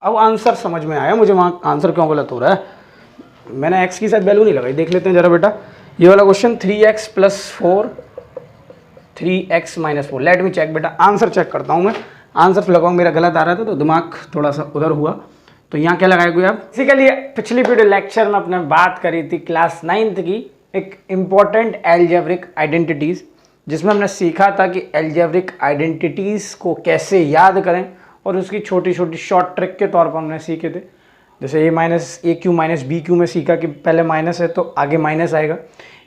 अब आंसर समझ में आया मुझे, वहाँ आंसर क्यों गलत हो रहा है। मैंने x की शायद वैल्यू नहीं लगाई, देख लेते हैं जरा बेटा। ये वाला question 3x + 4 3x - 4, let me check बेटा, आंसर चेक करता हूँ मैं। आंसर लगाऊँ, मेरा गलत आ रहा था तो दिमाग थोड़ा सा उधर हुआ। तो यहाँ क्या लगाएगा आप? बेसिकली पिछली वीडियो लेक्चर में अपने बात करी थी क्लास 9th की एक इम्पॉर्टेंट एल्जेब्रिक आइडेंटिटीज़, जिसमें हमने सीखा था कि एल्जेब्रिक आइडेंटिटीज़ को कैसे याद करें, और उसकी छोटी छोटी शॉर्ट ट्रिक के तौर पर हमने सीखे थे। जैसे a - bq में सीखा कि पहले माइनस है तो आगे माइनस आएगा।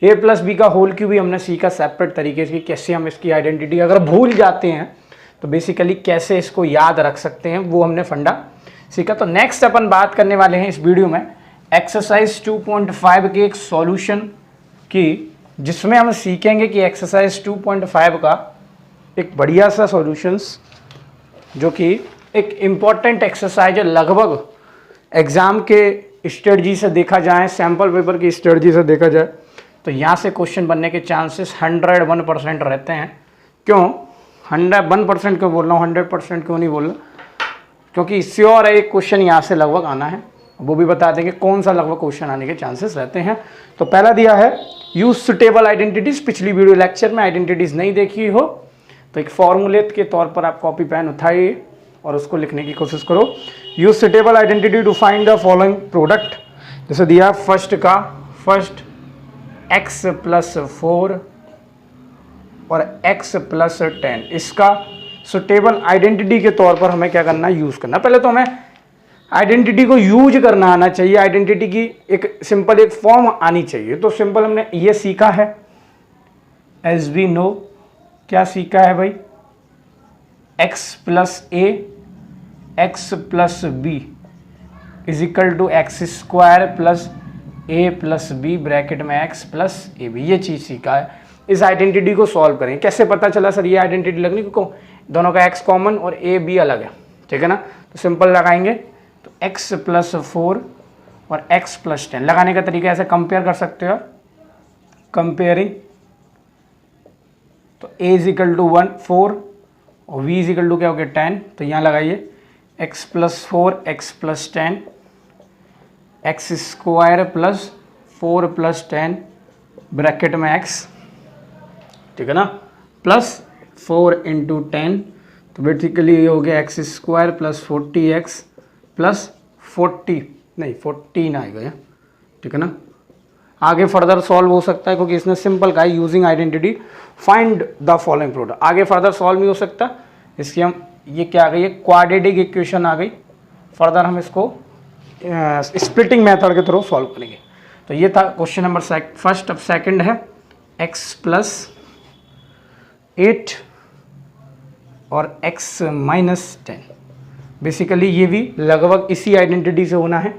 a + b का होल क्यूब भी हमने सीखा सेपरेट तरीके से, कैसे हम इसकी आइडेंटिटी अगर भूल जाते हैं तो बेसिकली कैसे इसको याद रख सकते हैं, वो हमने फंडा सीखा। तो नेक्स्ट अपन बात करने वाले हैं इस वीडियो में एक्सरसाइज 2.5 के एक सॉल्यूशन की, जिसमें हम सीखेंगे कि एक्सरसाइज 2.5 का एक बढ़िया सा सॉल्यूशंस, जो कि एक इम्पॉर्टेंट एक्सरसाइज है। लगभग एग्ज़ाम के स्ट्रेटजी से देखा जाए, सैम्पल पेपर की स्ट्रेटजी से देखा जाए तो यहाँ से क्वेश्चन बनने के चांसेस 101% रहते हैं। क्यों 101% क्यों बोल रहा हूँ, 100% क्यों नहीं बोल रहा, क्योंकि श्योर है एक क्वेश्चन यहाँ से लगभग आना है, वो भी बता देंगे कौन सा लगभग क्वेश्चन आने के चांसेस रहते हैं। तो पहला दिया है यूज सुटेबल आइडेंटिटीज़। पिछली वीडियो लेक्चर में आइडेंटिटीज़ नहीं देखी हो तो एक फॉर्मूले के तौर पर आप कॉपी पेन उठाइए और उसको लिखने की कोशिश करो। Use suitable identity to find the following product. जैसे दिया फर्स्ट x + 4 और x + 10, इसका सुटेबल आइडेंटिटी के तौर पर हमें क्या करना है, यूज़ करना। पहले तो हमें आइडेंटिटी को यूज करना आना चाहिए, आइडेंटिटी की एक सिंपल एक फॉर्म आनी चाहिए। तो सिंपल हमने ये सीखा है, एज वी नो, क्या सीखा है भाई, x + a x + b = x² + a + b bracket में x + ab, ये चीज़ सीखा है। इस आइडेंटिटी को सॉल्व करें। कैसे पता चला सर ये आइडेंटिटी लगनी, क्योंकि दोनों का x कॉमन और a b अलग है, ठीक है ना। तो सिंपल लगाएंगे तो x + 4 और x + 10 लगाने का तरीका ऐसे कंपेयर कर सकते हो, कंपेयरिंग। तो a = 1 4 और v = क्या हो गया 10, तो यहाँ लगाइए x + 4 x + 10 x² + 4 + 10 ब्रैकेट में x, ठीक है ना, प्लस 4 × 10, तो बेसिकली ये हो गया x² + 40x + 40 नहीं 14 आएगा यहाँ, ठीक है ना। आगे फर्दर सॉल्व हो सकता है क्योंकि इसने सिंपल कहा है using identity find the following product. आगे फर्दर सॉल्व नहीं हो सकता, इसकी हम ये क्या आ गई है, क्वाड्रेटिक इक्वेशन आ गई। फर्दर हम इसको स्प्लिटिंग मेथड के थ्रू सॉल्व करेंगे। तो ये था क्वेश्चन नंबर फर्स्ट। अब सेकंड है x + 8 और x - 10। बेसिकली ये भी लगभग इसी आइडेंटिटी से होना है।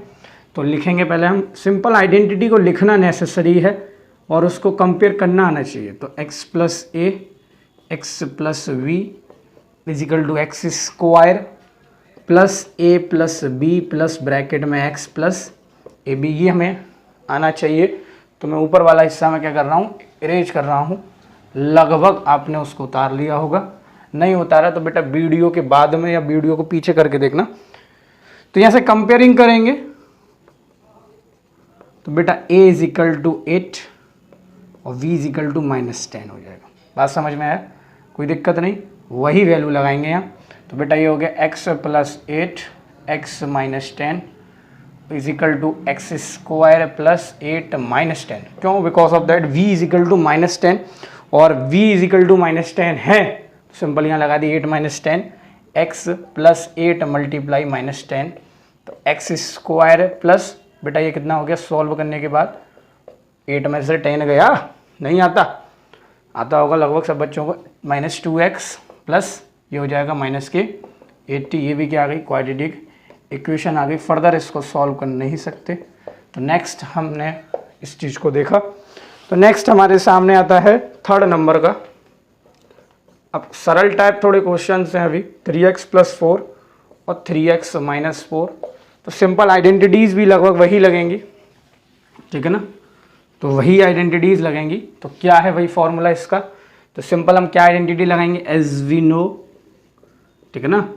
तो लिखेंगे पहले हम, सिंपल आइडेंटिटी को लिखना नेसेसरी है और उसको कंपेयर करना आना चाहिए। तो x + a x + v = x² + a + b plus bracket में x + ab, ये हमें आना चाहिए। तो मैं ऊपर वाला हिस्सा में क्या कर रहा हूँ, इरेज कर रहा हूँ। लगभग आपने उसको उतार लिया होगा, नहीं उतारा तो बेटा वीडियो के बाद में या वीडियो को पीछे करके देखना। तो यहाँ से कंपेयरिंग करेंगे तो बेटा a = 8 और v = -10 हो जाएगा। बात समझ में आया, कोई दिक्कत नहीं, वही वैल्यू लगाएंगे यहाँ। तो बेटा ये हो गया x + 8 x - 10 = x² + 8 - 10। क्यों, बिकॉज ऑफ दैट v = -10 और v = -10 है, सिंपल यहाँ लगा दी 8 - 10 x + 8 × -10, तो x² प्लस बेटा ये कितना हो गया, सॉल्व करने के बाद 8 में से 10 गया, नहीं आता होगा लगभग सब बच्चों को, -2x प्लस ये हो जाएगा -80। ये भी क्या आ गई, क्वाड्रेटिक इक्वेशन आ गई। फर्दर इसको सॉल्व कर नहीं सकते। तो नेक्स्ट हमने इस चीज़ को देखा। तो नेक्स्ट हमारे सामने आता है थर्ड नंबर का। अब सरल टाइप थोड़े क्वेश्चंस हैं अभी, 3x + 4 और 3x - 4। तो सिंपल आइडेंटिटीज़ भी लगभग वही लगेंगी, ठीक है ना। तो वही आइडेंटिटीज़ लगेंगी। तो क्या है वही फॉर्मूला इसका, तो सिंपल हम क्या आइडेंटिटी लगाएंगे, एज वी नो, ठीक है ना,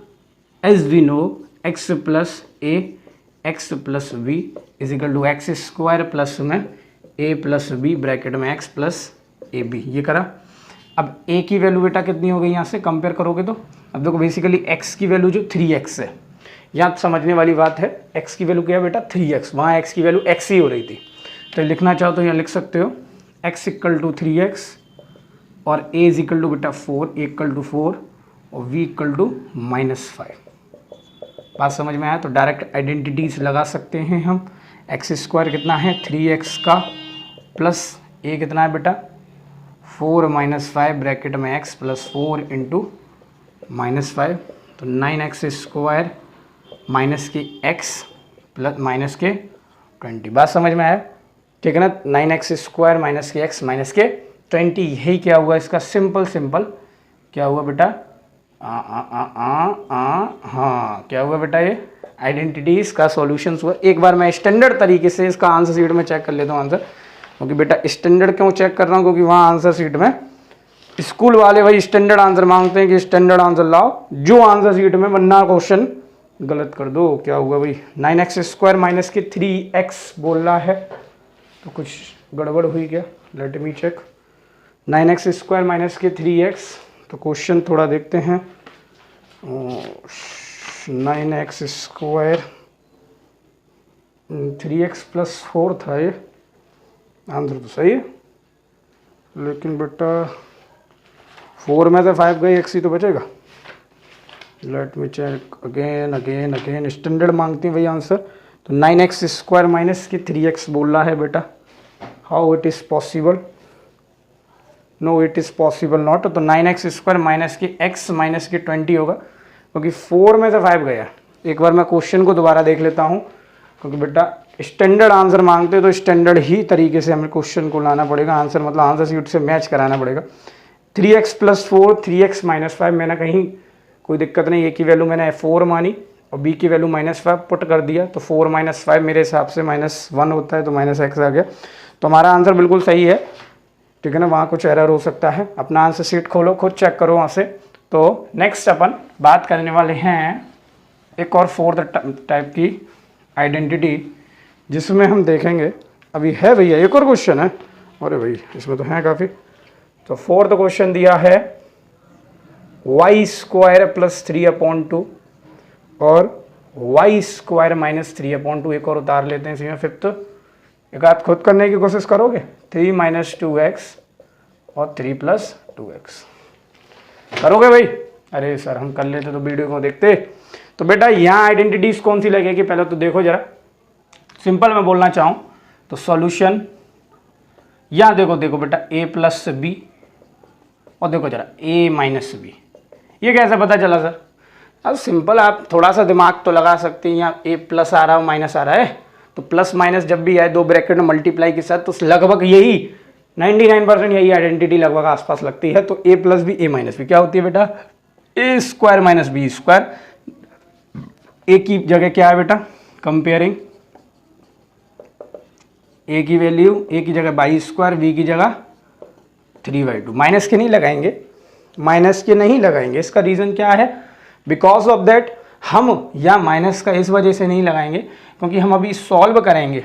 as we know x + A X plus B is equal to X square plus में ए प्लस बी ब्रैकेट में एक्स प्लस ए बी, ये करा। अब ए की वैल्यू बेटा कितनी हो गई यहाँ से कंपेयर करोगे तो, अब देखो बेसिकली एक्स की वैल्यू जो 3x है, यहाँ समझने वाली बात है, एक्स की वैल्यू क्या है बेटा 3x, वहाँ एक्स की वैल्यू x ही हो रही थी, तो लिखना चाहो तो यहाँ लिख सकते हो x इक्वल टू 3x और a इज इक्वल टू बेटा 4, a इक्वल टू 4 और v इक्वल टू -5। बात समझ में आया? तो डायरेक्ट आइडेंटिटीज लगा सकते हैं हम। एक्स स्क्वायर कितना है 3x का प्लस a कितना है बेटा 4 - 5 ब्रैकेट में x प्लस 4 इंटू -5, तो 9x स्क्वायर माइनस के x प्लस माइनस के 20। बात समझ में आया? ठीक है ना? 9x स्क्वायर माइनस के x माइनस के 20, यही क्या हुआ इसका सिंपल क्या हुआ बेटा हाँ क्या हुआ बेटा, ये आइडेंटिटीज का सॉल्यूशन हुआ। एक बार मैं स्टैंडर्ड तरीके से इसका आंसर शीट में चेक कर लेता हूँ आंसर, क्योंकि बेटा स्टैंडर्ड क्यों चेक कर रहा हूँ, क्योंकि वहाँ आंसर शीट में स्कूल वाले भाई स्टैंडर्ड आंसर मांगते हैं कि स्टैंडर्ड आंसर लाओ जो आंसर शीट में, वरना क्वेश्चन गलत कर दो। क्या हुआ भाई 9x स्क्वायर माइनस के 3x बोल रहा है, तो कुछ गड़बड़ हुई क्या? Let me check. 9x square minus के 3x, तो क्वेश्चन थोड़ा देखते हैं। 9x स्क्वायर 3x प्लस 4 था, ये आंसर तो सही है, लेकिन बेटा 4 में से 5 गए, x ही तो बचेगा। Let me check again standard मांगती हैं भाई आंसर। तो 9x स्क्वायर माइनस के 3x बोल रहा है बेटा, how it is possible? No it is possible not. तो 9x स्क्वायर माइनस के x माइनस के 20 होगा, क्योंकि 4 में से 5 गया। एक बार मैं क्वेश्चन को दोबारा देख लेता हूँ, क्योंकि बेटा स्टैंडर्ड आंसर मांगते हैं तो स्टैंडर्ड ही तरीके से हमें क्वेश्चन को लाना पड़ेगा, आंसर मतलब आंसर शीट से मैच कराना पड़ेगा। 3x प्लस 4 3x माइनस 5, मैंने कहीं कोई दिक्कत नहीं, ए की वैल्यू मैंने 4 मानी और बी की वैल्यू -5 पुट कर दिया, तो 4 - 5 मेरे हिसाब से -1 होता है, तो -x आ गया। तो हमारा आंसर बिल्कुल सही है, ठीक है ना? वहाँ कुछ एरर हो सकता है, अपना आंसर शीट खोलो, खुद चेक करो वहाँ से। तो नेक्स्ट अपन बात करने वाले हैं एक और 4th टाइप की आइडेंटिटी, जिसमें हम देखेंगे, अभी है भैया एक और क्वेश्चन है, अरे भाई इसमें तो है काफ़ी। तो 4th क्वेश्चन दिया है y स्क्वायर प्लस 3/2 और y स्क्वायर माइनस 3/2। एक और उतार लेते हैं इसमें 5th, एक आध खुद करने की कोशिश करोगे। 3 - 2x और 3 + 2x करोगे भाई? अरे सर हम कर लेते तो वीडियो को देखते। तो बेटा यहाँ आइडेंटिटीज कौन सी लगेगी पहले तो देखो जरा, सिंपल मैं बोलना चाहूँ तो सॉल्यूशन यहाँ देखो बेटा a प्लस बी और देखो जरा a माइनस बी, ये कैसे पता चला सर? अब सिंपल, आप थोड़ा सा दिमाग तो लगा सकते हैं। यहाँ a प्लस आ रहा है माइनस आ रहा है, तो प्लस माइनस जब भी आए दो ब्रैकेट में मल्टीप्लाई के साथ, तो लगभग यही 99% यही आइडेंटिटी लगभग आसपास लगती है। तो a plus B a minus B क्या होती है बेटा? a square minus B square. a की जगह क्या है बेटा? कंपेयरिंग a की वैल्यू, a की जगह बाई स्क्वायर, b की जगह 3/2। माइनस के नहीं लगाएंगे, माइनस के नहीं लगाएंगे। इसका रीज़न क्या है? बिकॉज ऑफ दैट हम या माइनस का इस वजह से नहीं लगाएंगे क्योंकि हम अभी सॉल्व करेंगे।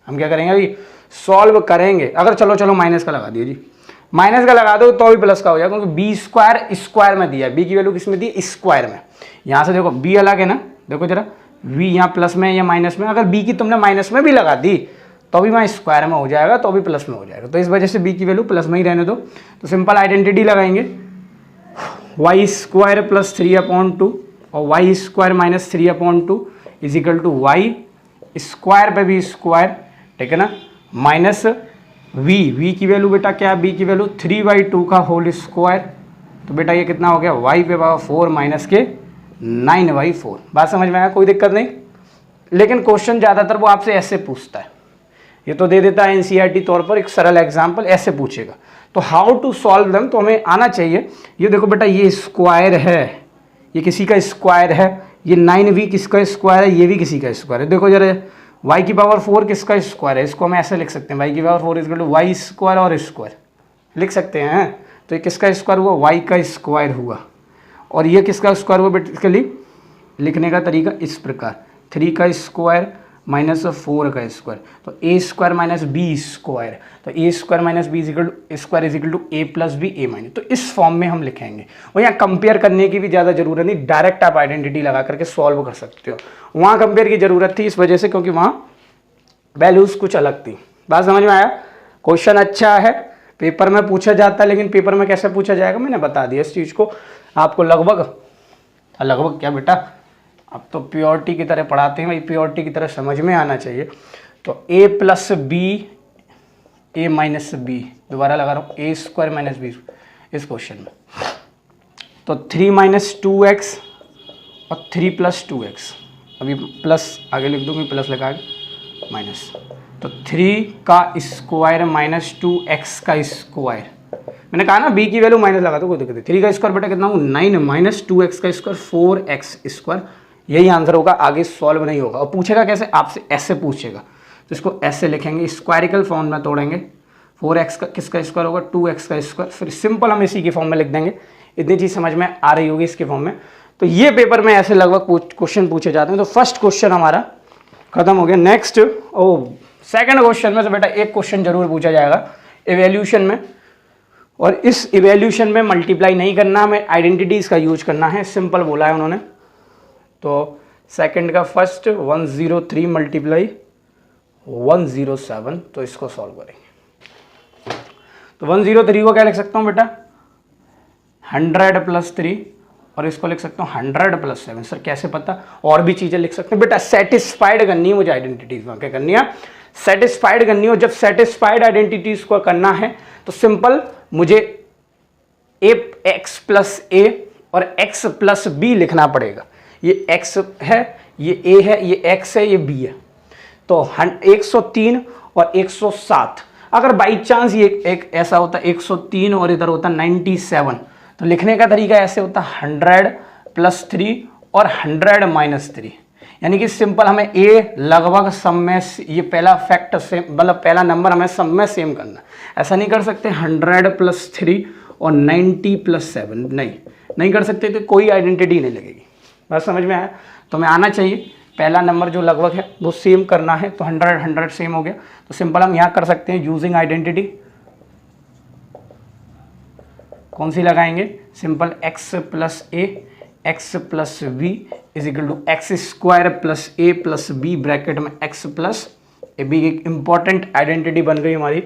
हम क्या करेंगे? अभी सॉल्व करेंगे। अगर चलो माइनस का लगा दिए जी, माइनस का लगा दो तो भी प्लस का हो जाएगा, क्योंकि बी स्क्वायर स्क्वायर में दिया है। बी की वैल्यू किस में दी? स्क्वायर में। यहाँ से देखो बी अलग है ना, देखो जरा वी यहाँ प्लस में या माइनस में। अगर बी की तुमने माइनस में भी लगा दी तो भी वहाँ स्क्वायर में हो जाएगा, तो भी प्लस में हो जाएगा। तो इस वजह से बी की वैल्यू प्लस में ही रहने दो। तो सिंपल आइडेंटिटी लगाएंगे, वाई स्क्वायर प्लस 3/2 और Y square minus 3/2 is equal to Y square पे भी स्क्वायर, ठीक है ना, माइनस वी की वैल्यू बेटा क्या है? बी की वैल्यू 3/2 का होल स्क्वायर। तो बेटा ये कितना हो गया? वाई पे पावर 4 माइनस के 9/4। बात समझ में आया? कोई दिक्कत नहीं। लेकिन क्वेश्चन ज़्यादातर वो आपसे ऐसे पूछता है, ये तो दे देता है एनसीईआरटी तौर पर एक सरल एग्जाम्पल, ऐसे पूछेगा। तो हाउ टू सॉल्व देम तो हमें आना चाहिए। ये देखो बेटा ये स्क्वायर है, ये किसी का स्क्वायर है, ये 9v किसका स्क्वायर है, ये भी किसी का स्क्वायर है। देखो जरा y की पावर 4 किसका स्क्वायर है? इसको हम ऐसे लिख सकते हैं, y की power 4 is equal to Y square और स्क्वायर लिख सकते हैं। तो ये किसका स्क्वायर हुआ? y का स्क्वायर हुआ। और ये किसका स्क्वायर हुआ? बेसिकली लिखने का तरीका इस प्रकार, 3 का स्क्वायर माइनस 4 का स्क्वायर, तो a square minus B square, तो a square minus B square is equal to a plus B A minus, तो इस फॉर्म में हम लिखेंगे। और यहाँ कंपेयर करने की भी ज़्यादा जरूरत नहीं, डायरेक्ट आप आइडेंटिटी लगा करके सॉल्व कर सकते हो। वहाँ कंपेयर की जरूरत थी इस वजह से क्योंकि वहाँ वैल्यूज़ कुछ अलग थी। बात समझ में आया? क्वेश्चन अच्छा है, पेपर में पूछा जाता है, लेकिन पेपर में कैसे पूछा जाएगा मैंने बता दिया इस चीज़ को आपको। लगभग क्या बेटा, अब तो प्योरिटी की तरह पढ़ाते हैं भाई, प्योरिटी की तरह समझ में आना चाहिए। तो a plus B A minus B, दोबारा लगा रहा हूँ, ए स्क्वायर माइनस बी इस क्वेश्चन में। तो 3 माइनस 2x और 3 प्लस 2x, अभी प्लस आगे लिख दूँगी, प्लस लगा के माइनस, तो 3 का स्क्वायर माइनस 2x का स्क्वायर। मैंने कहा ना b की वैल्यू माइनस लगा दो, कोई दिक्कत नहीं। 3 का स्क्वायर बेटा कितना हो 9 माइनस 2x का स्क्वायर 4x स्क्वायर, यही आंसर होगा, आगे सॉल्व नहीं होगा। और पूछेगा कैसे, आपसे ऐसे पूछेगा, तो इसको ऐसे लिखेंगे, स्क्वायरिकल फॉर्म में तोड़ेंगे। 4x का किसका स्क्वायर होगा 2x का स्क्वायर, फिर सिंपल हम इसी के फॉर्म में लिख देंगे। इतनी चीज़ समझ में आ रही होगी इसके फॉर्म में। तो ये पेपर में ऐसे लगभग क्वेश्चन पूछे जाते हैं। तो फर्स्ट क्वेश्चन हमारा खत्म हो गया। नेक्स्ट सेकंड क्वेश्चन में से बेटा एक क्वेश्चन जरूर पूछा जाएगा इवैल्यूएशन में, और इस इवैल्यूएशन में मल्टीप्लाई नहीं करना, हमें आइडेंटिटीज़ का यूज करना है, सिंपल बोला है उन्होंने। तो सेकंड का फर्स्ट 103 मल्टीप्लाई 107, तो इसको सॉल्व करेंगे। तो 103 को क्या लिख सकता हूँ बेटा 100 प्लस 3, और इसको लिख सकता हूँ 100 प्लस 7। सर कैसे पता, और भी चीज़ें लिख सकते हैं बेटा। सेटिस्फाइड करनी है मुझे आइडेंटिटीज में, क्या करनी है सेटिस्फाइड करनी हो। जब सेटिस्फाइड आइडेंटिटीज को करना है तो सिंपल मुझे एक्स प्लस ए और एक्स प्लस बी लिखना पड़ेगा। ये एक्स है, ये ए है, ये एक्स है, ये बी है। तो 103 और 107, अगर बाई चांस ये एक ऐसा होता 103 और इधर होता 97, तो लिखने का तरीका ऐसे होता 100 प्लस 3 और 100 माइनस 3, यानी कि सिंपल हमें ए लगभग सब में, ये पहला फैक्ट से मतलब पहला नंबर हमें सब में सेम करना। ऐसा नहीं कर सकते 100 प्लस 3 और 90 प्लस 7, नहीं कर सकते, तो कोई आइडेंटिटी नहीं लगेगी। बस समझ में आया? तो हमें आना चाहिए पहला नंबर जो लगभग है वो सेम करना है, तो 100 सेम हो गया। तो सिंपल हम यहाँ कर सकते हैं यूजिंग आइडेंटिटी। कौन सी लगाएंगे, simple x plus A X plus B is equal to X square plus A plus B bracket में x प्लस ए बी। एक इंपॉर्टेंट आइडेंटिटी बन गई हमारी।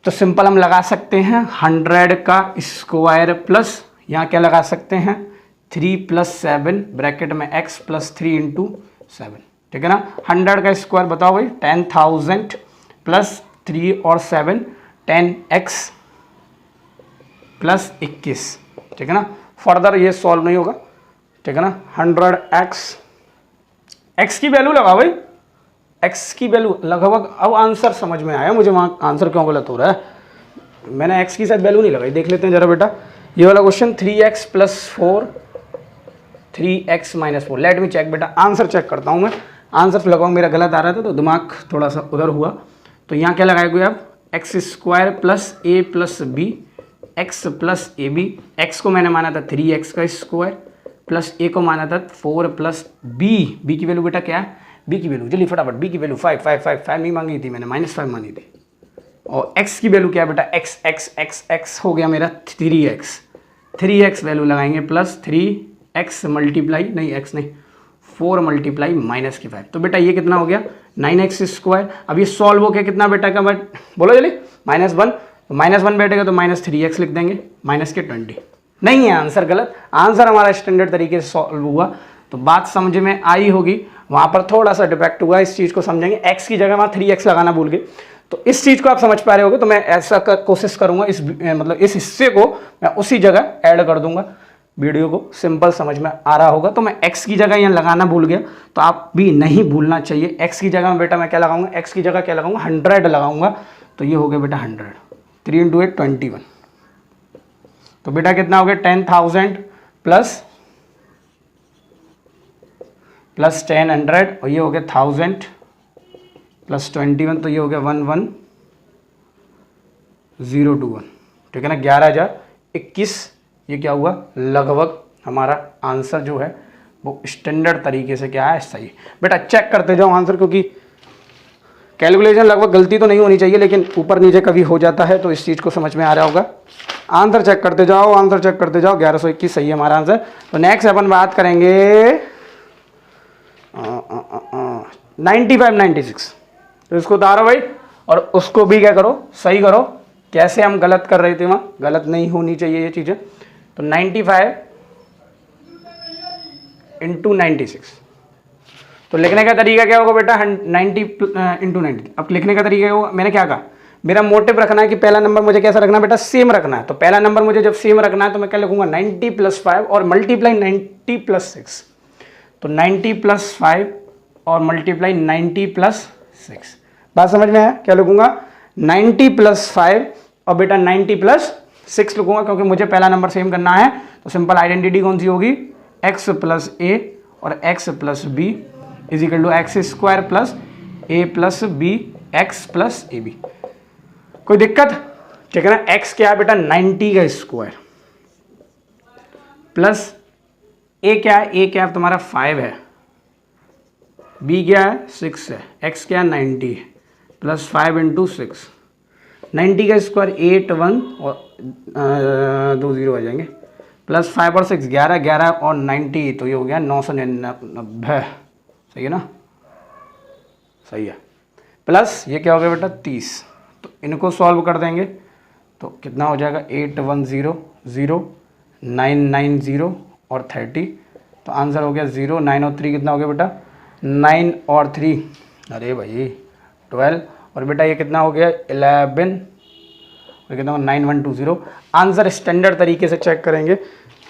तो सिंपल हम लगा सकते हैं 100 का स्क्वायर प्लस यहाँ क्या लगा सकते हैं 3 प्लस 7 ब्रैकेट में x प्लस 3 इंटू 7, ठीक है ना। 100 का स्क्वायर बताओ भाई 10,000 प्लस 3 और 7 10x प्लस 21, ठीक है ना। फर्दर ये सॉल्व नहीं होगा, ठीक है ना। 100x की वैल्यू लगाओ भाई, x की वैल्यू लगभग। अब आंसर समझ में आया मुझे, वहाँ आंसर क्यों गलत हो रहा है। मैंने x की शायद वैल्यू नहीं लगाई, देख लेते हैं जरा बेटा। ये वाला question 3x plus 4 3x minus 4, let me check बेटा। आंसर चेक करता हूँ मैं, आंसर लगाऊँ, मेरा गलत आ रहा था तो दिमाग थोड़ा सा उधर हुआ। तो यहाँ क्या लगाएंगे आप X square plus A plus B X plus A B. X को मैंने माना था 3x का स्क्वायर प्लस ए को माना था 4 प्लस बी। बी की वैल्यू बेटा क्या है, बी की वैल्यू जल्दी फटाफट, बी की वैल्यू 5 नहीं मांगी थी मैंने, -5 मांगी थी। और x की वैल्यू क्या है बेटा, x हो गया मेरा 3x वैल्यू लगाएंगे प्लस 3x मल्टीप्लाई नहीं x नहीं 4 मल्टीप्लाई माइनस की 5। तो बेटा ये कितना हो गया 9x स्क्वायर। अब ये सॉल्व हो गया कितना बेटा का, बट बोलो जल्दी -1, -1 बैठेगा तो -3x लिख देंगे, माइनस के 20। नहीं है आंसर गलत, आंसर हमारा स्टैंडर्ड तरीके से सॉल्व हुआ। तो बात समझ में आई होगी, वहाँ पर थोड़ा सा डिफेक्ट हुआ, इस चीज़ को समझेंगे। x की जगह वहाँ 3x लगाना भूल गए, तो इस चीज़ को आप समझ पा रहे होगे। तो मैं ऐसा कोशिश करूँगा मतलब इस हिस्से को मैं उसी जगह ऐड कर दूंगा, वीडियो को सिंपल समझ में आ रहा होगा। तो मैं x की जगह यहाँ लगाना भूल गया, तो आप भी नहीं भूलना चाहिए। x की जगह में बेटा मैं क्या लगाऊंगा, x की जगह क्या लगाऊंगा 100 लगाऊंगा। तो ये हो गया बेटा 100, 3 × 8 21। तो बेटा कितना हो गया 10,000 प्लस 1000, और ये हो गया 1000 प्लस 21, तो ये हो गया 11021, ठीक है ना। 11,021 ये क्या हुआ, लगभग हमारा आंसर जो है वो स्टैंडर्ड तरीके से क्या है सही। बेटा चेक करते जाओ आंसर, क्योंकि कैलकुलेशन लगभग गलती तो नहीं होनी चाहिए लेकिन ऊपर नीचे कभी हो जाता है, तो इस चीज़ को समझ में आ रहा होगा। आंसर चेक करते जाओ, आंसर चेक करते जाओ। 1121 सही है हमारा आंसर। तो नेक्स्ट अपन बात करेंगे 95 96। तो इसको उतारो भाई और उसको भी क्या करो, सही करो। कैसे हम गलत कर रहे थे वहाँ, गलत नहीं होनी चाहिए ये चीज़ें। तो 95 इंटू 96। तो लिखने का तरीका क्या होगा बेटा, 90 इंटू 90। अब लिखने का तरीका होगा, मैंने क्या कहा, मेरा मोटिव रखना है कि पहला नंबर मुझे कैसा रखना है बेटा, सेम रखना है। तो पहला नंबर मुझे जब सेम रखना है तो मैं क्या लिखूंगा, 90 + 5 और मल्टीप्लाई 90 + 6। तो 90 + 5 और मल्टीप्लाई 90 + 6। बात समझ में आया? क्या लिखूंगा, 90 + 5 और बेटा 90 + 6 लिखूंगा, क्योंकि मुझे पहला नंबर सेम करना है। तो सिंपल आइडेंटिटी कौन सी होगी, x + a और x + b is equal to x² + a + b x + ab। कोई दिक्कत? ठीक है ना। x क्या है बेटा, 90 का स्क्वायर प्लस a क्या है, a क्या है तुम्हारा 5 है, b क्या है 6 है, x क्या है 90 है, प्लस 5 × 6। 90 का स्क्वायर 8 1 और 2 0 आ जाएंगे, प्लस 5 और 6 11 11 और 90, तो ये हो गया 999। सही है ना, सही है। प्लस ये क्या हो गया बेटा 30। तो इनको सॉल्व कर देंगे तो कितना हो जाएगा, 8 1 0 0 9 9 0 और 30। तो आंसर हो गया 0 9 और 3 कितना हो गया बेटा, 9 और 3 अरे भाई 12 और बेटा ये कितना हो गया 11 और कितना 9 1 2 0। आंसर स्टैंडर्ड तरीके से चेक करेंगे।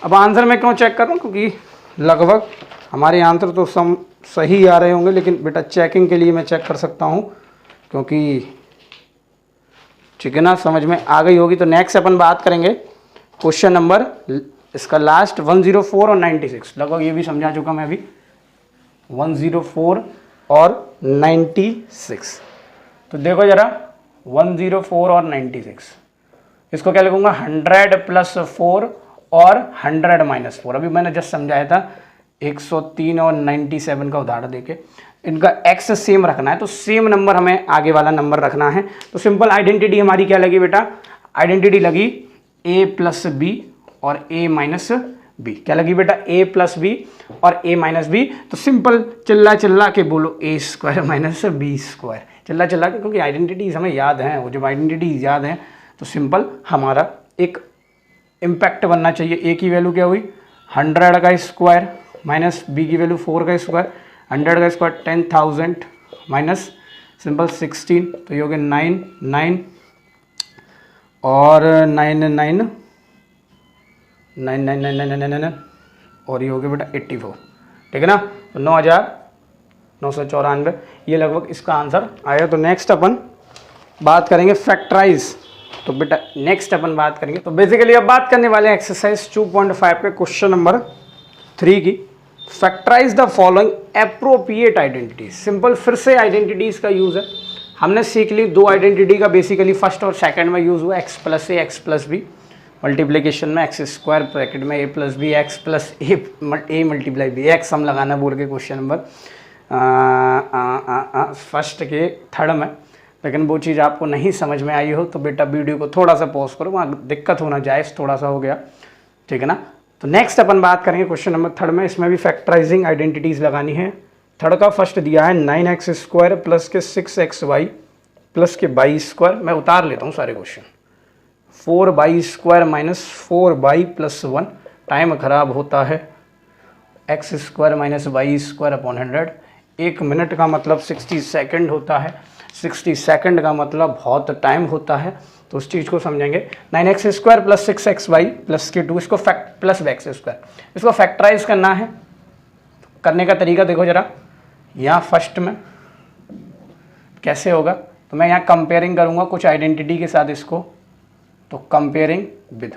अब आंसर मैं क्यों चेक कर रहा हूँ, क्योंकि लगभग हमारे आंसर तो सही आ रहे होंगे, लेकिन बेटा चेकिंग के लिए मैं चेक कर सकता हूँ, क्योंकि ठीक है ना, समझ में आ गई होगी। तो नेक्स्ट अपन बात करेंगे क्वेश्चन नंबर इसका लास्ट 104 और 96। लगभग ये भी समझा चुका मैं अभी, 104 और 96। तो देखो जरा 104 और 96, इसको क्या लिखूंगा, 100 + 4 और 100 - 4। अभी मैंने जस्ट समझाया था 103 और 97 का उदाहरण देके। इनका x सेम रखना है, तो सेम नंबर हमें आगे वाला नंबर रखना है। तो सिंपल आइडेंटिटी हमारी क्या लगी बेटा, आइडेंटिटी लगी a + b और a - b। क्या लगी बेटा, a + b और a - b। तो सिंपल चिल्ला चिल्ला के बोलो a² - b²। चिल्ला चिल्ला के, क्योंकि आइडेंटिटीज हमें याद हैं, वो जब आइडेंटिटीज याद हैं तो सिंपल हमारा एक इम्पैक्ट बनना चाहिए। a की वैल्यू क्या हुई, 100 का स्क्वायर माइनस b की वैल्यू 4 का स्क्वायर, 100 का स्क्वायर 10,000 माइनस सिंपल 16, तो ये हो गया 9 9 और 9 9 9 9 9 9 9 9 और ये हो गया बेटा 84। ठीक है ना। तो 9,994 ये लगभग इसका आंसर आया। तो नेक्स्ट अपन बात करेंगे फैक्टराइज। तो बेटा नेक्स्ट अपन बात करेंगे, तो बेसिकली अब बात करने वाले हैं एक्सरसाइज 2.5 के क्वेश्चन नंबर 3 की। Factorise the following appropriate identities. Simple फिर से आइडेंटिटीज का यूज है, हमने सीख ली दो आइडेंटिटी का, बेसिकली फर्स्ट और सेकंड में यूज हुआ x + a x + b, multiplication में x² ब्रैकेट में a + b x + a multiply b x हम लगाना बोल के क्वेश्चन नंबर फर्स्ट के थर्ड में। लेकिन वो चीज़ आपको नहीं समझ में आई हो तो बेटा वीडियो को थोड़ा सा पॉज करो, वहाँ दिक्कत होना जायज़ थोड़ा सा हो गया। ठीक है ना। तो नेक्स्ट अपन बात करेंगे क्वेश्चन नंबर थर्ड में, इसमें भी फैक्टराइजिंग आइडेंटिटीज़ लगानी है। थर्ड का फर्स्ट दिया है 9x² प्लस के 6xy प्लस के y²। मैं उतार लेता हूँ सारे question. 4y² minus 4y + 1, time खराब होता है, x² minus y² upon 100। 1 minute का मतलब 60 सेकेंड होता है, 60 सेकंड का मतलब बहुत टाइम होता है, तो उस चीज़ को समझेंगे। 9x² प्लस 6xy प्लस के 2, इसको प्लस x², इसको फैक्टराइज करना है। करने का तरीका देखो जरा, यहाँ फर्स्ट में कैसे होगा, तो मैं यहाँ कंपेयरिंग करूँगा कुछ आइडेंटिटी के साथ इसको, तो कंपेयरिंग विद।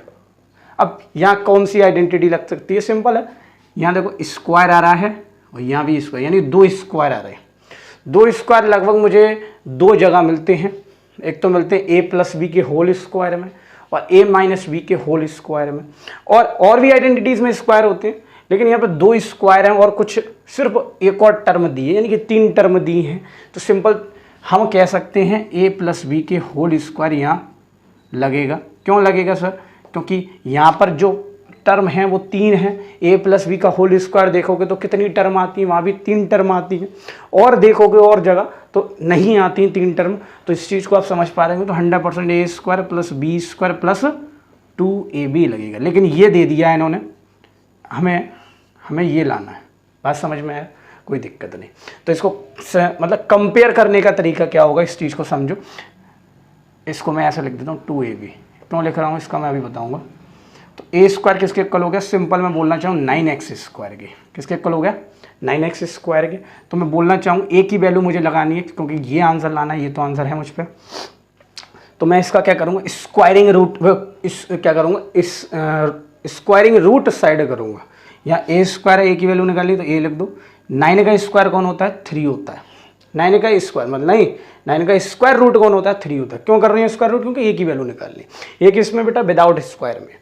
अब यहाँ कौन सी आइडेंटिटी लग सकती है, सिंपल है। यहाँ देखो स्क्वायर आ रहा है और यहाँ भी स्क्वायर, यानी 2 स्क्वायर आ रहे हैं। 2 स्क्वायर लगभग मुझे 2 जगह मिलते हैं। एक तो मिलते हैं a + b के होल स्क्वायर में और a - b के होल स्क्वायर में, और भी आइडेंटिटीज़ में स्क्वायर होते हैं, लेकिन यहाँ पे 2 स्क्वायर हैं और कुछ सिर्फ एक और टर्म दी है, यानी कि 3 टर्म दी हैं। तो सिंपल हम कह सकते हैं a प्लस बी के होल स्क्वायर यहाँ लगेगा। क्यों लगेगा सर? क्योंकि यहाँ पर जो टर्म है वो 3 है। a प्लस बी का होल स्क्वायर देखोगे तो कितनी टर्म आती है? वहाँ भी 3 टर्म आती है। और देखोगे और जगह तो नहीं आती 3 टर्म। तो इस चीज़ को आप समझ पा रहे हो तो 100% a square plus B square plus 2ab लगेगा। लेकिन ये दे दिया है इन्होंने, हमें ये लाना है। बात समझ में आया? कोई दिक्कत नहीं। तो इसको मतलब कंपेयर करने का तरीका क्या होगा, इस चीज़ को समझो। इसको मैं ऐसे लिख देता हूँ 2ab। क्यों लिख रहा हूँ इसका मैं अभी बताऊँगा। तो a स्क्वायर किसके इक्वल हो गया? सिंपल मैं बोलना चाहूँ 9x स्क्वायर के। किसके इक्वल हो गया? 9x स्क्वायर के। तो मैं बोलना चाहूँ a की वैल्यू मुझे लगानी है, क्योंकि ये आंसर लाना है, ये तो आंसर है मुझ पर। तो मैं इसका क्या करूँगा? स्क्वायरिंग रूट क्या करूँगा? इस स्क्वायरिंग रूट साइड करूँगा। यहाँ a स्क्वायर है, a की वैल्यू निकालनी तो a लिख दो। 9 का स्क्वायर कौन होता है? 3 होता है। 9 का स्क्वायर मतलब नहीं, 9 का स्क्वायर रूट कौन होता है? 3 होता है। क्यों कर रहे हैं स्क्वायर रूट? क्योंकि a की वैल्यू निकालनी। एक इसमें बेटा विदाउट स्क्वायर में,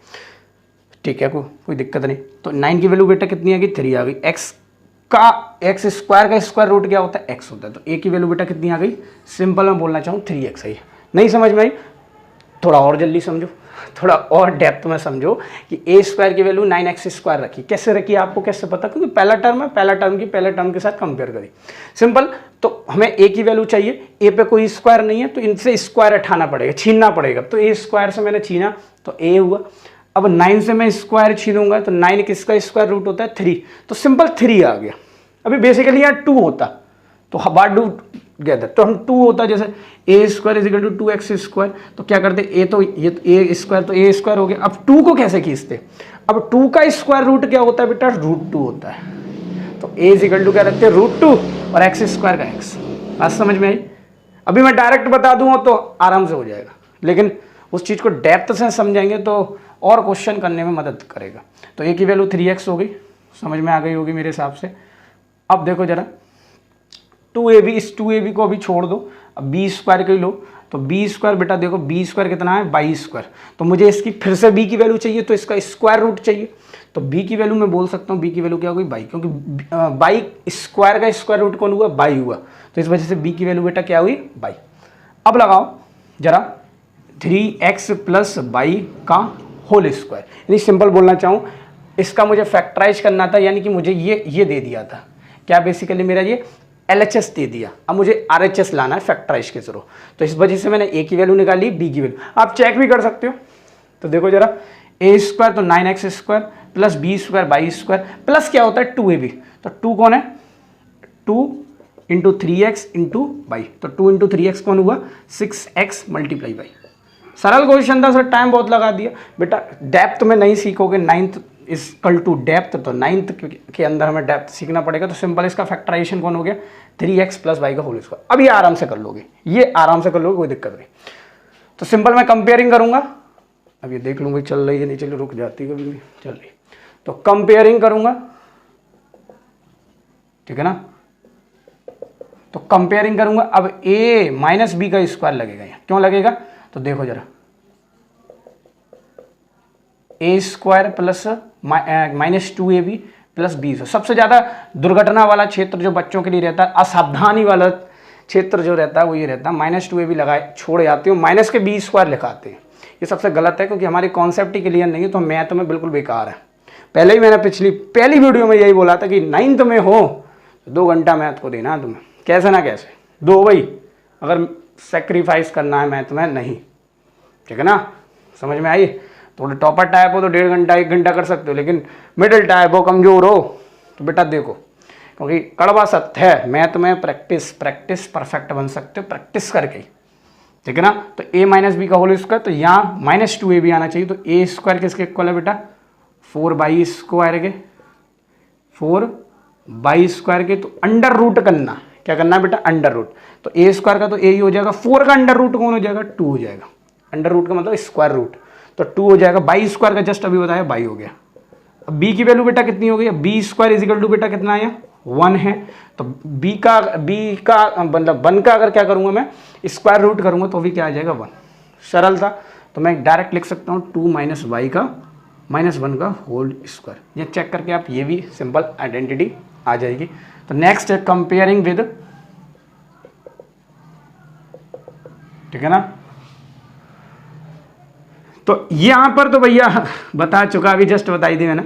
ठीक है, कोई दिक्कत नहीं। तो 9 की वैल्यू बेटा कितनी आ गई? 3 आ गई। एक्स स्क्वायर का स्क्वायर रूट क्या होता है? x होता है। तो a की वैल्यू बेटा कितनी आ गई? सिंपल मैं बोलना चाहूँ 3x आई। नहीं समझ में आई? थोड़ा और जल्दी समझो, थोड़ा और डेप्थ में समझो कि a स्क्वायर की वैल्यू 9x स्क्वायर रखी। कैसे रखी आपको कैसे पता? क्योंकि पहला टर्म है, पहला टर्म की पहले टर्म के साथ कंपेयर करी। सिंपल। तो हमें a की वैल्यू चाहिए, a पे कोई स्क्वायर नहीं है तो इनसे स्क्वायर हटाना पड़ेगा, छीनना पड़ेगा। तो a स्क्वायर से मैंने छीना तो a हुआ। अब 9 से मैं स्क्वायर छीनूंगा तो 9 किसका स्क्वायर रूट होता है? 3। तो सिंपल 3 आ गया। अभी बेसिकली यहाँ 2 होता तो हवा डू गया, तो हम 2 होता, जैसे a square is equal to 2x square. तो क्या करते? a तो ये a स्क्वायर तो a स्क्वायर हो गया। अब 2 को कैसे खींचते? अब 2 का स्क्वायर रूट क्या होता है बेटा? √2 होता है। तो a इज इक्वल टू क्या रखते हैं? √2 और x स्क्वायर का x। बात समझ में आई? अभी मैं डायरेक्ट बता दूंगा तो आराम से हो जाएगा, लेकिन उस चीज़ को डेप्थ से समझेंगे तो और क्वेश्चन करने में मदद करेगा। तो a की वैल्यू 3x हो गई, समझ में आ गई होगी मेरे हिसाब से। अब देखो जरा 2ab, इस 2ab को अभी छोड़ दो, अब b स्क्वायर के लो। तो b स्क्वायर बेटा देखो, b स्क्वायर कितना है? 22 स्क्वायर। तो मुझे इसकी फिर से b की वैल्यू चाहिए तो इसका स्क्वायर रूट चाहिए। तो b की वैल्यू मैं बोल सकता हूँ, b की वैल्यू क्या होगी? 22, क्योंकि 22 स्क्वायर का स्क्वायर रूट कौन हुआ? 22 हुआ। तो इस वजह से b की वैल्यू बेटा क्या हुई? 22। अब लगाओ जरा 3x प्लस 22 का होल स्क्वायर। यानी सिंपल बोलना चाहूँ, इसका मुझे फैक्टराइज करना था, यानी कि मुझे ये दे दिया था क्या? बेसिकली मेरा ये LHS दे दिया। अब मुझे RHS लाना है फैक्टराइज के थ्रू। तो इस वजह से मैंने a की वैल्यू निकाली, b की वैल्यू आप चेक भी कर सकते हो। तो देखो जरा a स्क्वायर तो 9x square plus b square 22 square plus क्या होता है? 2ab। तो 2 कौन है? 2 इंटू 3x इंटू 22। तो 2 इंटू 3x कौन हुआ? 6x multiply by. सरल क्वेश्चन था सर, टाइम बहुत लगा दिया बेटा। डेप्थ में नहीं सीखोगे, 9th इक्वल टू डेप्थ, तो 9th के अंदर हमें डेप्थ सीखना पड़ेगा। तो सिंपल इसका फैक्टराइजेशन कौन हो गया? 3x प्लस y का होल स्क्वायर। अब ये आराम से कर लोगे, ये आराम से कर लोगे, कोई दिक्कत नहीं। तो सिंपल मैं कंपेयरिंग करूंगा। अब ये देख लूँगा चल रही है नहीं चल रही, रुक जाती कभी भी चल रही। तो कंपेयरिंग करूंगा, ठीक है ना। तो कंपेयरिंग करूंगा। अब a माइनस बी का स्क्वायर लगेगा यहाँ। क्यों लगेगा? तो देखो जरा a square plus minus 2ab plus B. सबसे ज़्यादा दुर्घटना वाला क्षेत्र जो बच्चों के लिए रहता है, असावधानी वाला क्षेत्र जो रहता है वो ये रहता है, -2ab लगाए छोड़ जाते हो, माइनस के बी स्क्वायर लिखाते हैं। ये सबसे गलत है, क्योंकि हमारी कॉन्सेप्ट ही क्लियर नहीं है, तो मैथ में बिल्कुल बेकार है। पहले ही मैंने पहली वीडियो में यही बोला था कि 9th में हो तो 2 घंटा मैथ को देना है तुम्हें, कैसे ना कैसे दो भाई, अगर सेक्रीफाइस करना है मैथ में नहीं, ठीक है ना। समझ में आई? थोड़े टॉपर टाइप हो तो 1.5 घंटा 1 घंटा कर सकते हो, लेकिन मिडिल टाइप हो, कमजोर हो तो बेटा देखो, क्योंकि कड़वा सत्य है, मैथ में प्रैक्टिस परफेक्ट बन सकते हो प्रैक्टिस करके, ठीक है ना। तो a माइनस बी का होल स्क्वायर, तो यहाँ -2ab आना चाहिए। तो a स्क्वायर किसके इक्वल है बेटा? 4 स्क्वायर के, 4 स्क्वायर के। तो अंडर रूट करना, क्या करना है बेटा? Under root. तो a स्क्वायर का तो a ही हो जाएगा, 4 का अंडर रूट कौन हो जाएगा? 2 हो जाएगा। अंडर रूट का मतलब स्क्वायर रूट, तो 2 हो जाएगा। 22 स्क्वायर का जस्ट अभी बताया 22 हो गया। अब b की वैल्यू बेटा कितनी हो गई? b square is equal to बेटा कितना है? 1 है। तो b का मतलब 1 का अगर क्या करूंगा मैं, स्क्वायर रूट करूंगा तो भी क्या आ जाएगा? 1। सरल था। तो मैं डायरेक्ट लिख सकता हूँ 2 - y का -1 का होल स्क्वायर। ये चेक करके आप ये भी सिंपल आइडेंटिटी आ जाएगी। तो नेक्स्ट है कंपेयरिंग विद, ठीक है ना। तो यहाँ पर तो भैया बता चुका, अभी जस्ट बताई थी मैंने।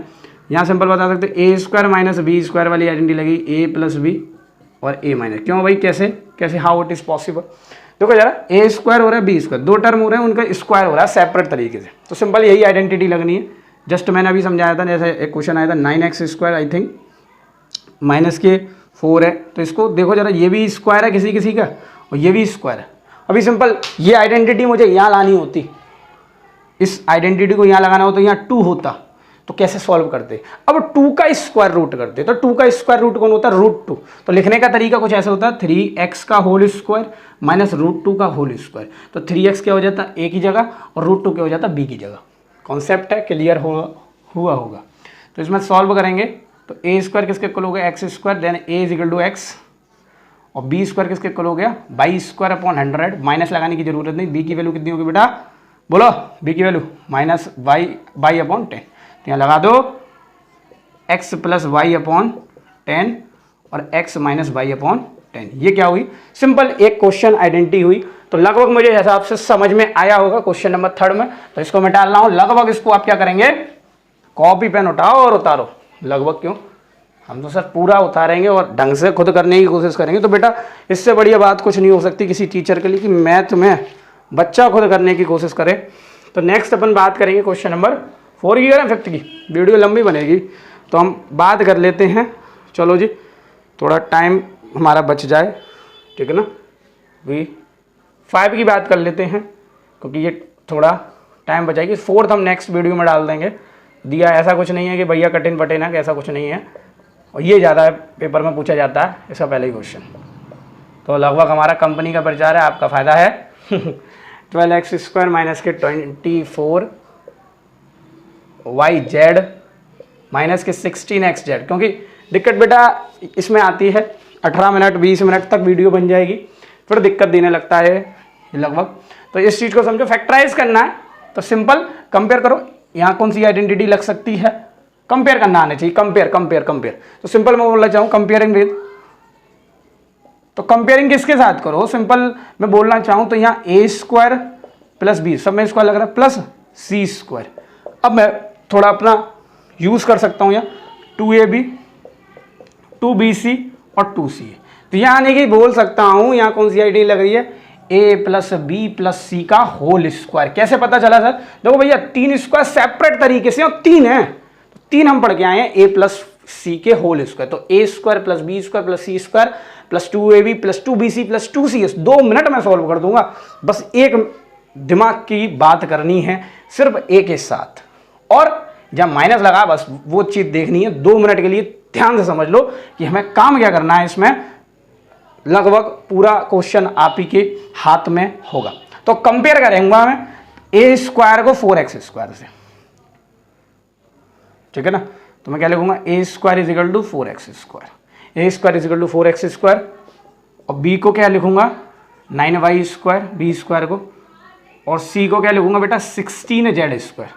यहाँ सिंपल बता सकते ए स्क्वायर माइनस बी स्क्वायर वाली आइडेंटिटी लगी, ए प्लस बी और ए माइनस। क्यों भाई, कैसे कैसे, हाउ इट इज पॉसिबल। देखो जरा, ए स्क्वायर हो रहा है बी स्क्वायर, दो टर्म हो रहे हैं, उनका स्क्वायर हो रहा है सेपरेट तरीके से। तो सिंपल यही आइडेंटिटी लगनी है। जस्ट मैंने अभी समझाया था, जैसे एक क्वेश्चन आया था 9x square I think minus के 4 है, तो इसको देखो जरा, ये भी स्क्वायर है किसी किसी का और ये भी स्क्वायर है। अभी सिंपल ये आइडेंटिटी मुझे यहाँ लानी होती, इस आइडेंटिटी को यहाँ लगाना होता, यहाँ 2 होता, तो कैसे सॉल्व करते। अब 2 का स्क्वायर रूट करते, तो 2 का स्क्वायर रूट कौन होता है, √2। तो लिखने का तरीका कुछ ऐसा होता है, 3x का होल स्क्वायर माइनस √2 का होल स्क्वायर। तो 3x क्या हो जाता है ए की जगह और √2 क्या हो जाता है बी की जगह। कॉन्सेप्ट है, क्लियर हुआ होगा। तो इसमें सॉल्व करेंगे तो ए स्क्वायर किसके इक्वल हो गया, X square, then A is equal to X, और बी स्क्वायर किसके इक्वल हो गया, बाई स्क्वायर अपॉन 100। माइनस लगाने की जरूरत नहीं, बी की वैल्यू कितनी होगी बेटा, बोलो, बी की वैल्यू माइनस बाई अपॉन 10। यहाँ लगा दो x प्लस वाई अपॉन 10 और x माइनस वाई अपॉन 10। ये क्या हुई, सिंपल एक क्वेश्चन आइडेंटिटी हुई। तो लगभग मुझे हिसाब से समझ में आया होगा क्वेश्चन नंबर 3 में। तो इसको मैं डाल रहा हूँ लगभग, इसको आप क्या करेंगे, कॉपी पेन उठाओ और उतारो। लगभग क्यों, हम तो सर पूरा उतारेंगे और ढंग से खुद करने की कोशिश करेंगे। तो बेटा इससे बढ़िया बात कुछ नहीं हो सकती किसी टीचर के लिए कि मैथ में बच्चा खुद करने की कोशिश करे। तो नेक्स्ट अपन बात करेंगे क्वेश्चन नंबर 4 की या 5 की। वीडियो लंबी बनेगी तो हम बात कर लेते हैं। चलो जी, थोड़ा टाइम हमारा बच जाए, ठीक है ना। भी 5 की बात कर लेते हैं क्योंकि ये थोड़ा टाइम बचाएगी। 4th हम नेक्स्ट वीडियो में डाल देंगे। दिया ऐसा कुछ नहीं है कि भैया कठिन पठिन है, ऐसा कुछ नहीं है। और ये ज़्यादा पेपर में पूछा जाता है इसका पहले ही क्वेश्चन। तो लगभग हमारा कंपनी का प्रचार है, आपका फ़ायदा है। 12x स्क्वायर माइनस के 24 वाई जेड माइनस के 16x जेड। क्योंकि दिक्कत बेटा इसमें आती है 18 मिनट 20 मिनट तक वीडियो बन जाएगी, फिर दिक्कत देने लगता है लगभग। तो इस चीज़ को समझो, फैक्टराइज करना है तो सिंपल कंपेयर करो। यहाँ कौन सी आइडेंटिटी लग सकती है, कंपेयर करना आना चाहिए, कंपेयर कंपेयर कंपेयर। तो सिंपल मैं बोलना चाहूँ कंपेयरिंग विद, तो कंपेयरिंग किसके साथ करो, सिंपल मैं बोलना चाहूँ तो यहाँ ए स्क्वायर प्लस बी, सब में स्क्वायर लग रहा है, प्लस सी स्क्वायर। अब मैं थोड़ा अपना यूज़ कर सकता हूँ यहाँ 2ab 2bc और 2ca। तो यहाँ आने की बोल सकता हूँ, यहाँ कौन सी आइडेंटिटी लग रही है, a प्लस बी प्लस सी का होल स्क्वायर। कैसे पता चला सर, देखो भैया 3 स्क्वायर सेपरेट तरीके से और 3 है, तो 3 हम पढ़ के आए हैं a प्लस सी के होल स्क्वायर। तो a square plus B square plus C square plus 2ab plus 2bc plus 2cs। 2 minute में सॉल्व कर दूंगा। बस एक दिमाग की बात करनी है सिर्फ a के साथ, और जब माइनस लगा बस वो चीज़ देखनी है। 2 मिनट के लिए ध्यान से समझ लो कि हमें काम क्या करना है। इसमें लगभग पूरा क्वेश्चन आप ही के हाथ में होगा। तो कंपेयर करेंगे मैं ए स्क्वायर को 4x स्क्वायर से, ठीक है ना। तो मैं क्या लिखूंगा, a square is equal to 4x square, a square is equal to 4x square. और बी को क्या लिखूंगा 9y स्क्वायर बी स्क्वायर को, और सी को क्या लिखूंगा बेटा 16z स्क्वायर।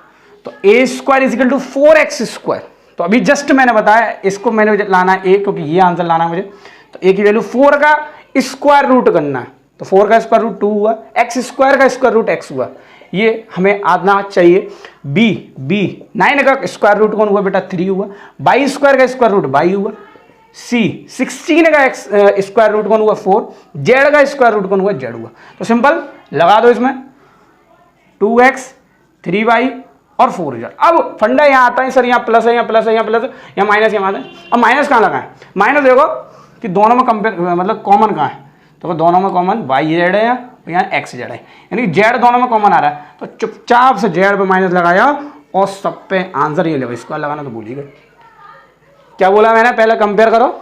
तो a square is equal to 4x square. तो अभी जस्ट मैंने बताया, इसको मैंने लाना है ए, क्योंकि ये आंसर लाना है मुझे। तो ए की वैल्यू 4 का स्क्वायर रूट करना है, तो 4 का स्क्वायर रूट 2 हुआ, एक्स स्क्वायर का स्क्वायर रूट x हुआ। ये हमें आना चाहिए। बी 9 का स्क्वायर रूट कौन हुआ बेटा 3 हुआ, बाई स्क्वायर का स्क्वायर रूट बाई हुआ, सी 16 का स्क्वायर रूट कौन हुआ 4, जेड का स्क्वायर रूट कौन हुआ जेड हुआ। तो सिंपल लगा दो इसमें 2x 3y और 4z। अब फंडा यहाँ आता है सर, यहाँ प्लस है, यहाँ प्लस है, यहाँ प्लस है, यहाँ माइनस, यहाँ माइनस। अब माइनस कहाँ लगा है, माइनस देखो कि दोनों में कंपेयर मतलब कॉमन कहाँ है, तो दोनों में कॉमन वाई जेड है यहाँ एक्स जेड है, यानी जेड दोनों में कॉमन आ रहा है। तो चुपचाप से जेड पे माइनस लगाया और सब पे आंसर ये ले। इसको लगाना तो भूल ही गए। क्या बोला मैंने, पहले कंपेयर करो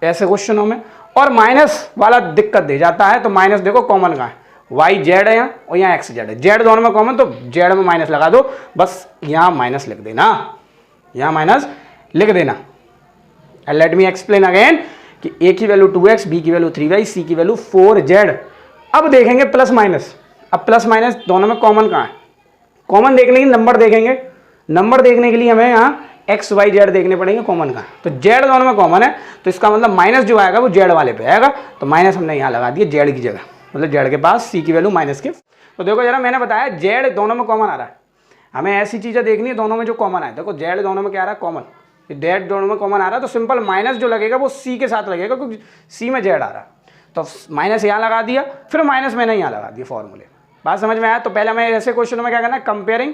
ऐसे क्वेश्चनों में, और माइनस वाला दिक्कत दे जाता है। तो माइनस देखो कॉमन कहाँ है, वाई जेड है यहाँ और यहाँ एक्स जेड है, जेड दोनों में कॉमन, तो जेड में माइनस लगा दो। बस यहाँ माइनस लिख देना, यहाँ माइनस लिख देना। And let me explain again कि ए की वैल्यू 2x, बी की वैल्यू 3y, सी की वैल्यू 4z। अब देखेंगे प्लस माइनस। अब प्लस माइनस दोनों में कॉमन कहाँ है, कॉमन देखने की नंबर देखेंगे। नंबर देखने के लिए हमें यहाँ एक्स वाई जेड देखने पड़ेंगे कॉमन का, तो जेड दोनों में कॉमन है, तो इसका मतलब माइनस जो आएगा वो जेड वाले पे आएगा, तो माइनस हमने यहाँ लगा दिया जेड की जगह, मतलब जेड के पास सी की वैल्यू माइनस के। तो देखो जरा मैंने बताया जेड दोनों में कॉमन आ रहा है, हमें ऐसी चीज़ें देखनी है दोनों में जो कॉमन आए। देखो जेड दोनों में क्या आ रहा है कॉमन, जेड दोनों में कॉमन आ रहा है, तो सिंपल माइनस जो लगेगा वो सी के साथ लगेगा क्योंकि सी में जेड आ रहा है, तो माइनस यहाँ लगा दिया, फिर माइनस मैंने यहाँ लगा दिया फॉर्मूले। बात समझ में आया? तो पहले हमें ऐसे क्वेश्चन में क्या करना है, कंपेयरिंग,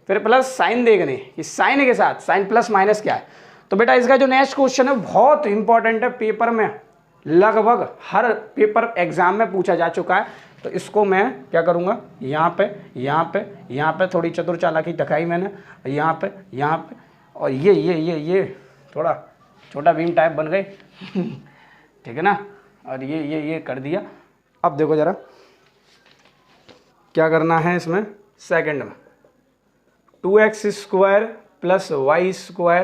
फिर प्लस साइन देखने कि साइन के साथ साइन प्लस माइनस क्या है। तो बेटा इसका जो नेक्स्ट क्वेश्चन है बहुत इंपॉर्टेंट है, पेपर में लगभग हर पेपर एग्जाम में पूछा जा चुका है, तो इसको मैं क्या करूँगा, यहाँ पे यहाँ पे यहाँ पे थोड़ी चतुर चालाकी दिखाई मैंने, यहाँ पे और ये थोड़ा छोटा भीम टाइप बन गए ठीक है ना, और ये कर दिया। अब देखो जरा क्या करना है इसमें, सेकंड में 2x² plus Y square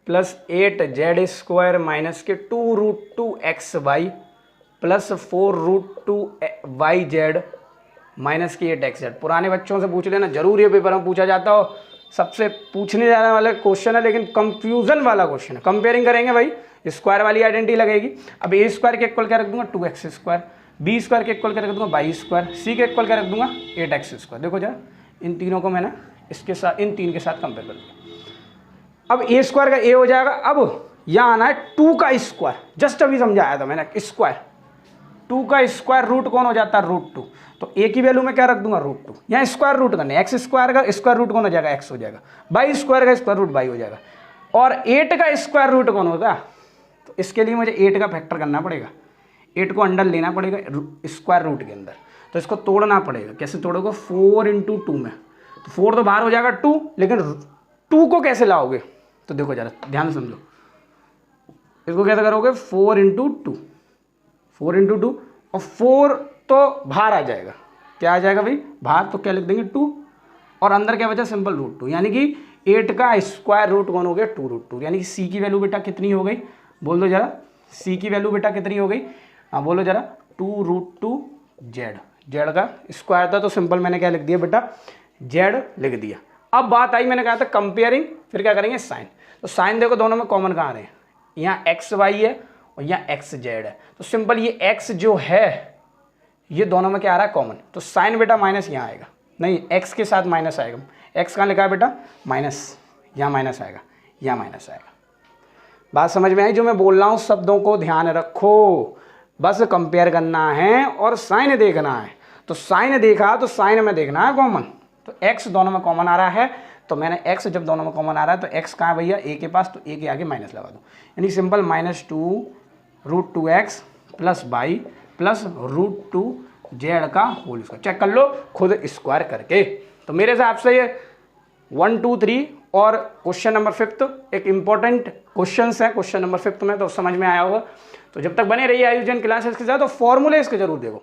plus 8z² minus के 2√2xy प्लस 4√2yz माइनस की 8xz। पुराने बच्चों से पूछ लेना, जरूर ये पेपर में पूछा जाता हो, सबसे पूछने जाने वाला क्वेश्चन है, लेकिन कंफ्यूजन वाला क्वेश्चन है। कंपेयरिंग करेंगे भाई, स्क्वायर वाली आइडेंटिटी लगेगी। अब a स्क्वायर के इक्वल क्या रख दूंगा 2x², b स्क्वायर के इक्वल क्या रख दूंगा y स्क्वायर, c के इक्वल क्या रख दूंगा 8x²। देखो जरा इन तीनों को मैंने इसके साथ इन तीन के साथ कंपेयर कर दिया। अब a स्क्वायर का a हो जाएगा, अब यहाँ आना है 2 का स्क्वायर, जस्ट अभी समझाया था मैंने, स्क्वायर 2 का स्क्वायर रूट कौन हो जाता है √2, तो a की वैल्यू में क्या रख दूंगा √2, यहाँ स्क्वायर रूट करने, x स्क्वायर का स्क्वायर रूट कौन हो जाएगा x हो जाएगा, y स्क्वायर का स्क्वायर रूट y हो जाएगा, और 8 का स्क्वायर रूट कौन होगा, तो इसके लिए मुझे 8 का फैक्टर करना पड़ेगा, 8 को अंडर लेना पड़ेगा स्क्वायर रूट के अंदर, तो इसको तोड़ना पड़ेगा। कैसे तोड़ोगे, 4 × 2 में, तो 4 तो बाहर हो जाएगा 2, लेकिन 2 को कैसे लाओगे, तो देखो जरा ध्यान से समझो, इसको कैसे करोगे 4 × 2, 4 × 2, और 4 तो बाहर आ जाएगा, क्या आ जाएगा भाई बाहर, तो क्या लिख देंगे 2, और अंदर क्या बचा सिंपल √2, यानी कि 8 का स्क्वायर रूट कौन हो गया 2√2, यानी कि c की वैल्यू बेटा कितनी हो गई, बोल दो जरा, c की वैल्यू बेटा कितनी हो गई, हाँ बोलो जरा 2√2z, जेड का स्क्वायर था तो सिंपल मैंने क्या लिख दिया बेटा z लिख दिया। अब बात आई, मैंने कहा था कंपेयरिंग, फिर क्या करेंगे साइन, तो साइन देखो दोनों में कॉमन कहाँ आ रहे हैं, यहाँ xy है और यहाँ xz है, तो सिंपल ये x जो है ये दोनों में क्या आ रहा है कॉमन, तो साइन बेटा माइनस यहाँ आएगा, नहीं x के साथ माइनस आएगा, x कहाँ लिखा है बेटा माइनस, यहाँ माइनस आएगा, यहाँ माइनस आएगा। बात समझ में आई जो मैं बोल रहा हूँ, शब्दों को ध्यान रखो, बस कंपेयर करना है और साइन देखना है, तो साइन देखा तो साइन में देखना है कॉमन, तो x दोनों में कॉमन आ रहा है, तो मैंने x जब दोनों में कॉमन आ रहा है तो x कहाँ है भैया a के पास, तो a के आगे माइनस लगा दूँ, यानी simple -2√2x plus y plus √2z का होल स्क्वायर, चेक कर लो खुद स्क्वायर करके। तो मेरे हिसाब से ये 1 2 3 और क्वेश्चन नंबर 5 एक इंपॉर्टेंट क्वेश्चन है, क्वेश्चन नंबर 5 में तो समझ में आया होगा। तो जब तक बने रहिए आयुजन क्लासेस के साथ, तो फॉर्मूले इसके जरूर देखो।